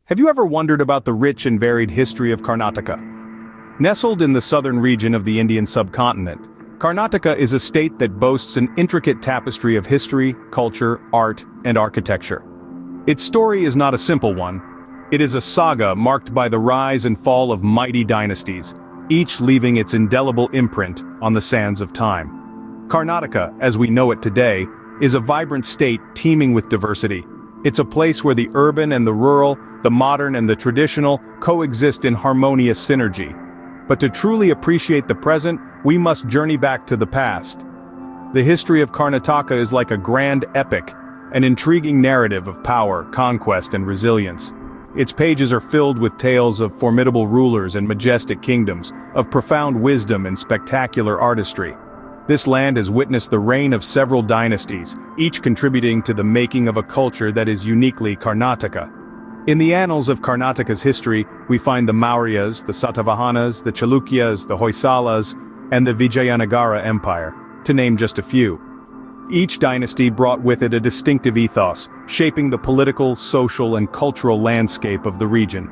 Have you ever wondered about the rich and varied history of Karnataka? Nestled in the southern region of the Indian subcontinent, Karnataka is a state that boasts an intricate tapestry of history, culture, art, and architecture. Its story is not a simple one. It is a saga marked by the rise and fall of mighty dynasties, each leaving its indelible imprint on the sands of time. Karnataka, as we know it today, is a vibrant state teeming with diversity. It's a place where the urban and the rural, the modern and the traditional, coexist in harmonious synergy. But to truly appreciate the present, we must journey back to the past. The history of Karnataka is like a grand epic, an intriguing narrative of power, conquest, and resilience. Its pages are filled with tales of formidable rulers and majestic kingdoms, of profound wisdom and spectacular artistry. This land has witnessed the reign of several dynasties, each contributing to the making of a culture that is uniquely Karnataka. In the annals of Karnataka's history, we find the Mauryas, the Satavahanas, the Chalukyas, the Hoysalas, and the Vijayanagara Empire, to name just a few. Each dynasty brought with it a distinctive ethos, shaping the political, social, and cultural landscape of the region.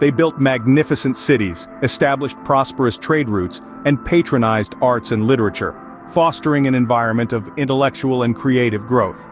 They built magnificent cities, established prosperous trade routes, and patronized arts and literature, fostering an environment of intellectual and creative growth.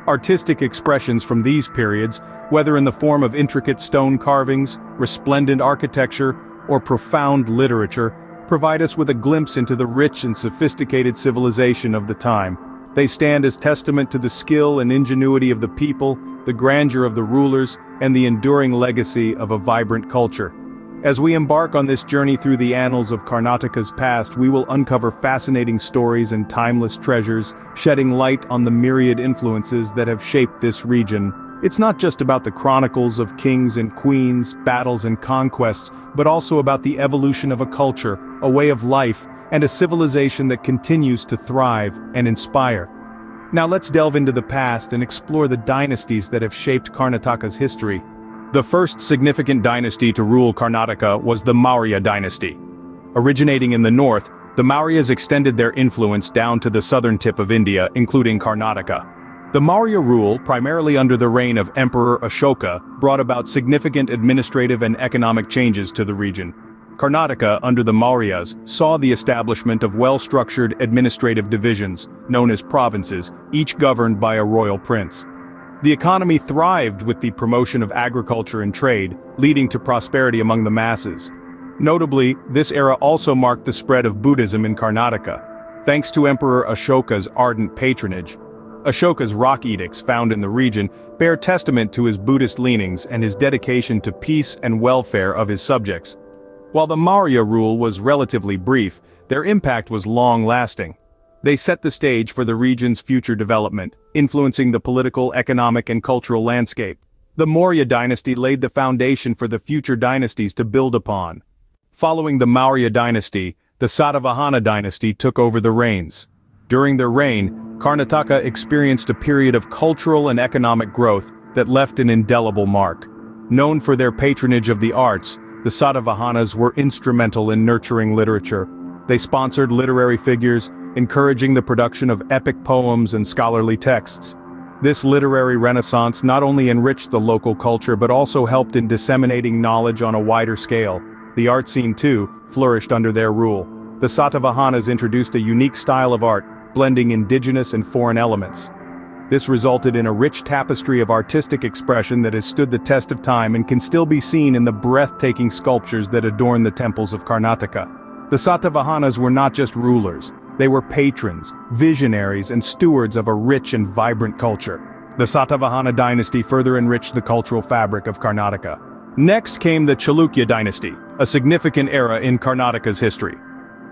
Artistic expressions from these periods, whether in the form of intricate stone carvings, resplendent architecture, or profound literature, provide us with a glimpse into the rich and sophisticated civilization of the time. They stand as testament to the skill and ingenuity of the people, the grandeur of the rulers, and the enduring legacy of a vibrant culture. As we embark on this journey through the annals of Karnataka's past, we will uncover fascinating stories and timeless treasures, shedding light on the myriad influences that have shaped this region. It's not just about the chronicles of kings and queens, battles and conquests, but also about the evolution of a culture, a way of life, and a civilization that continues to thrive and inspire. Now let's delve into the past and explore the dynasties that have shaped Karnataka's history. The first significant dynasty to rule Karnataka was the Maurya dynasty. Originating in the north, the Mauryas extended their influence down to the southern tip of India, including Karnataka. The Maurya rule, primarily under the reign of Emperor Ashoka, brought about significant administrative and economic changes to the region. Karnataka, under the Mauryas, saw the establishment of well-structured administrative divisions, known as provinces, each governed by a royal prince. The economy thrived with the promotion of agriculture and trade, leading to prosperity among the masses. Notably, this era also marked the spread of Buddhism in Karnataka. Thanks to Emperor Ashoka's ardent patronage, Ashoka's rock edicts found in the region bear testament to his Buddhist leanings and his dedication to peace and welfare of his subjects. While the Maurya rule was relatively brief, their impact was long-lasting. They set the stage for the region's future development, influencing the political, economic, and cultural landscape. The Maurya dynasty laid the foundation for the future dynasties to build upon. Following the Maurya dynasty, the Satavahana dynasty took over the reins. During their reign, Karnataka experienced a period of cultural and economic growth that left an indelible mark. Known for their patronage of the arts, the Satavahanas were instrumental in nurturing literature. They sponsored literary figures, encouraging the production of epic poems and scholarly texts. This literary renaissance not only enriched the local culture but also helped in disseminating knowledge on a wider scale. The art scene, too, flourished under their rule. The Satavahanas introduced a unique style of art, blending indigenous and foreign elements. This resulted in a rich tapestry of artistic expression that has stood the test of time and can still be seen in the breathtaking sculptures that adorn the temples of Karnataka. The Satavahanas were not just rulers. They were patrons, visionaries, and stewards of a rich and vibrant culture. The Satavahana dynasty further enriched the cultural fabric of Karnataka. Next came the Chalukya dynasty, a significant era in Karnataka's history.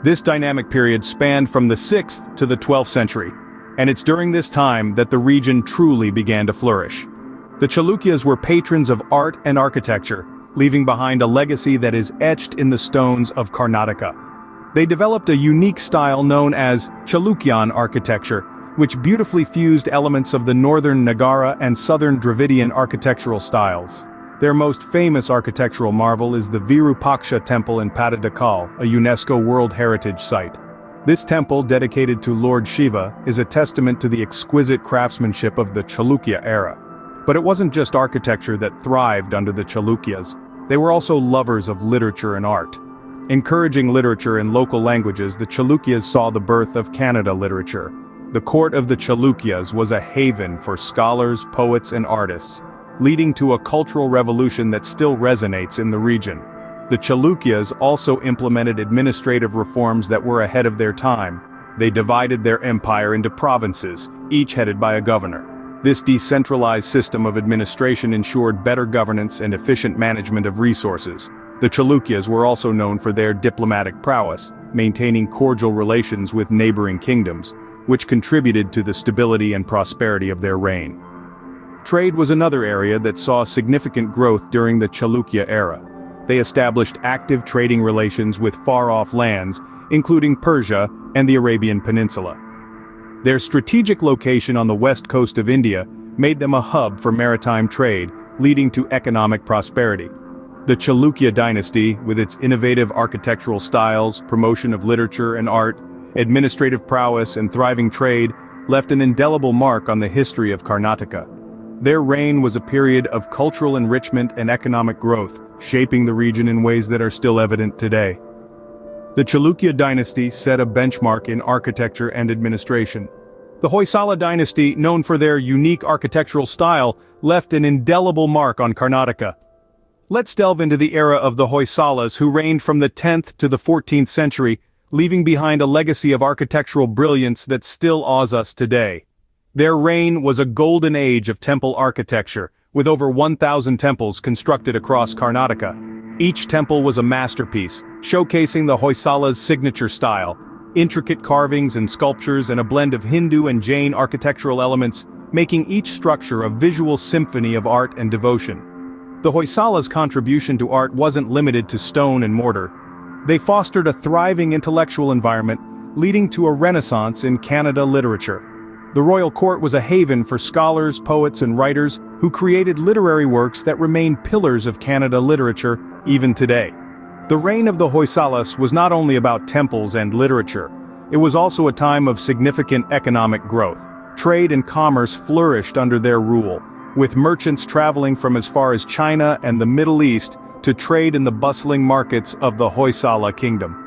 This dynamic period spanned from the 6th to the 12th century, and it's during this time that the region truly began to flourish. The Chalukyas were patrons of art and architecture, leaving behind a legacy that is etched in the stones of Karnataka. They developed a unique style known as Chalukyan architecture, which beautifully fused elements of the northern Nagara and southern Dravidian architectural styles. Their most famous architectural marvel is the Virupaksha Temple in Pattadakal, a UNESCO World Heritage Site. This temple, dedicated to Lord Shiva, is a testament to the exquisite craftsmanship of the Chalukya era. But it wasn't just architecture that thrived under the Chalukyas. They were also lovers of literature and art. Encouraging literature in local languages, the Chalukyas saw the birth of Kannada literature. The court of the Chalukyas was a haven for scholars, poets, and artists, leading to a cultural revolution that still resonates in the region. The Chalukyas also implemented administrative reforms that were ahead of their time. They divided their empire into provinces, each headed by a governor. This decentralized system of administration ensured better governance and efficient management of resources. The Chalukyas were also known for their diplomatic prowess, maintaining cordial relations with neighboring kingdoms, which contributed to the stability and prosperity of their reign. Trade was another area that saw significant growth during the Chalukya era. They established active trading relations with far-off lands, including Persia and the Arabian Peninsula. Their strategic location on the west coast of India made them a hub for maritime trade, leading to economic prosperity. The Chalukya dynasty, with its innovative architectural styles, promotion of literature and art, administrative prowess, and thriving trade, left an indelible mark on the history of Karnataka. Their reign was a period of cultural enrichment and economic growth, shaping the region in ways that are still evident today. The Chalukya dynasty set a benchmark in architecture and administration. The Hoysala dynasty, known for their unique architectural style, left an indelible mark on Karnataka. Let's delve into the era of the Hoysalas, who reigned from the 10th to the 14th century, leaving behind a legacy of architectural brilliance that still awes us today. Their reign was a golden age of temple architecture, with over 1,000 temples constructed across Karnataka. Each temple was a masterpiece, showcasing the Hoysala's signature style. Intricate carvings and sculptures and a blend of Hindu and Jain architectural elements, making each structure a visual symphony of art and devotion. The Hoysala's contribution to art wasn't limited to stone and mortar. They fostered a thriving intellectual environment, leading to a renaissance in Kannada literature. The royal court was a haven for scholars, poets, and writers who created literary works that remain pillars of Kannada literature even today. The reign of the Hoysalas was not only about temples and literature, it was also a time of significant economic growth. Trade and commerce flourished under their rule, with merchants traveling from as far as China and the Middle East to trade in the bustling markets of the Hoysala kingdom.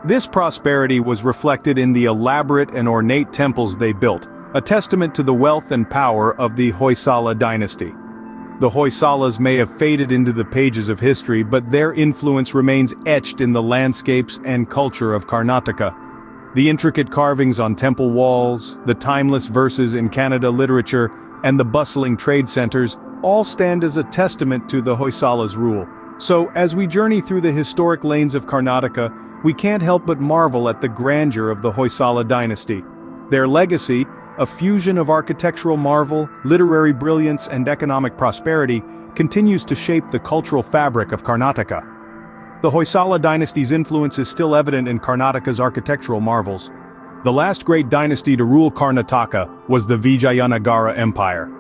This prosperity was reflected in the elaborate and ornate temples they built, a testament to the wealth and power of the Hoysala dynasty. The Hoysalas may have faded into the pages of history, but their influence remains etched in the landscapes and culture of Karnataka. The intricate carvings on temple walls, the timeless verses in Kannada literature, and the bustling trade centers all stand as a testament to the Hoysala's rule. So, as we journey through the historic lanes of Karnataka, we can't help but marvel at the grandeur of the Hoysala dynasty. Their legacy, a fusion of architectural marvel, literary brilliance, and economic prosperity, continues to shape the cultural fabric of Karnataka. The Hoysala dynasty's influence is still evident in Karnataka's architectural marvels. The last great dynasty to rule Karnataka was the Vijayanagara Empire.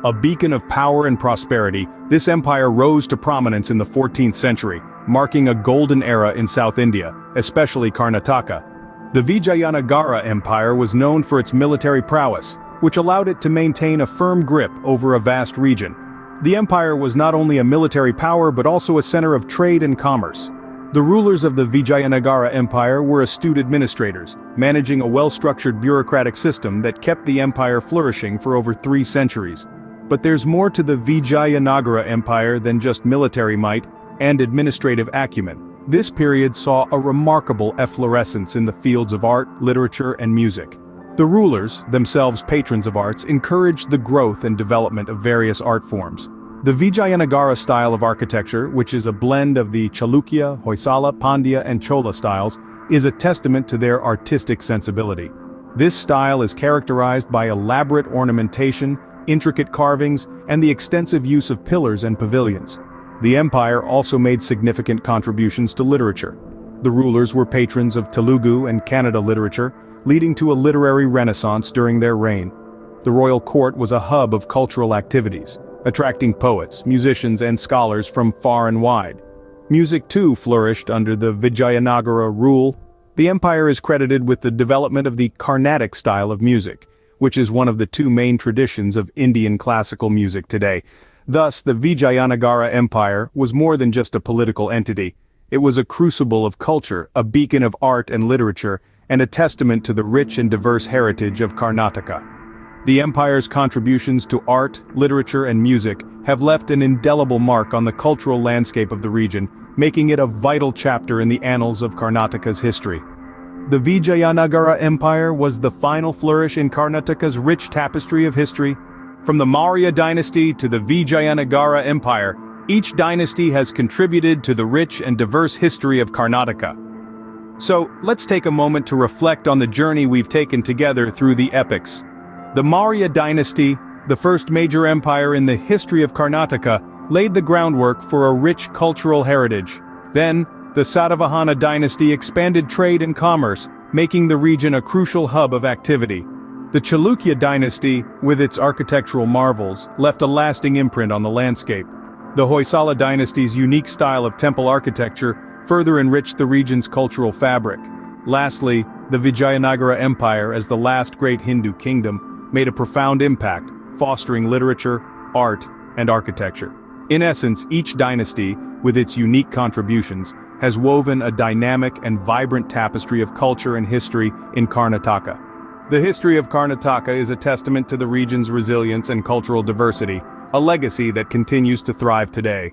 A beacon of power and prosperity, this empire rose to prominence in the 14th century, marking a golden era in South India, especially Karnataka. The Vijayanagara Empire was known for its military prowess, which allowed it to maintain a firm grip over a vast region. The empire was not only a military power but also a center of trade and commerce. The rulers of the Vijayanagara Empire were astute administrators, managing a well-structured bureaucratic system that kept the empire flourishing for over 3 centuries. But there's more to the Vijayanagara Empire than just military might and administrative acumen. This period saw a remarkable efflorescence in the fields of art, literature, and music. The rulers, themselves patrons of arts, encouraged the growth and development of various art forms. The Vijayanagara style of architecture, which is a blend of the Chalukya, Hoysala, Pandya, and Chola styles, is a testament to their artistic sensibility. This style is characterized by elaborate ornamentation, intricate carvings, and the extensive use of pillars and pavilions. The empire also made significant contributions to literature. The rulers were patrons of Telugu and Kannada literature, leading to a literary renaissance during their reign. The royal court was a hub of cultural activities, attracting poets, musicians, and scholars from far and wide. Music too flourished under the Vijayanagara rule. The empire is credited with the development of the Carnatic style of music, which is one of the two main traditions of Indian classical music today. Thus, the Vijayanagara Empire was more than just a political entity. It was a crucible of culture, a beacon of art and literature, and a testament to the rich and diverse heritage of Karnataka. The empire's contributions to art, literature, and music have left an indelible mark on the cultural landscape of the region, making it a vital chapter in the annals of Karnataka's history. The Vijayanagara Empire was the final flourish in Karnataka's rich tapestry of history. From the Maurya dynasty to the Vijayanagara Empire, each dynasty has contributed to the rich and diverse history of Karnataka. So, let's take a moment to reflect on the journey we've taken together through the epics. The Maurya dynasty, the first major empire in the history of Karnataka, laid the groundwork for a rich cultural heritage. Then, the Satavahana dynasty expanded trade and commerce, making the region a crucial hub of activity. The Chalukya dynasty, with its architectural marvels, left a lasting imprint on the landscape. The Hoysala dynasty's unique style of temple architecture further enriched the region's cultural fabric. Lastly, the Vijayanagara Empire, as the last great Hindu kingdom, made a profound impact, fostering literature, art, and architecture. In essence, each dynasty, with its unique contributions, has woven a dynamic and vibrant tapestry of culture and history in Karnataka. The history of Karnataka is a testament to the region's resilience and cultural diversity, a legacy that continues to thrive today.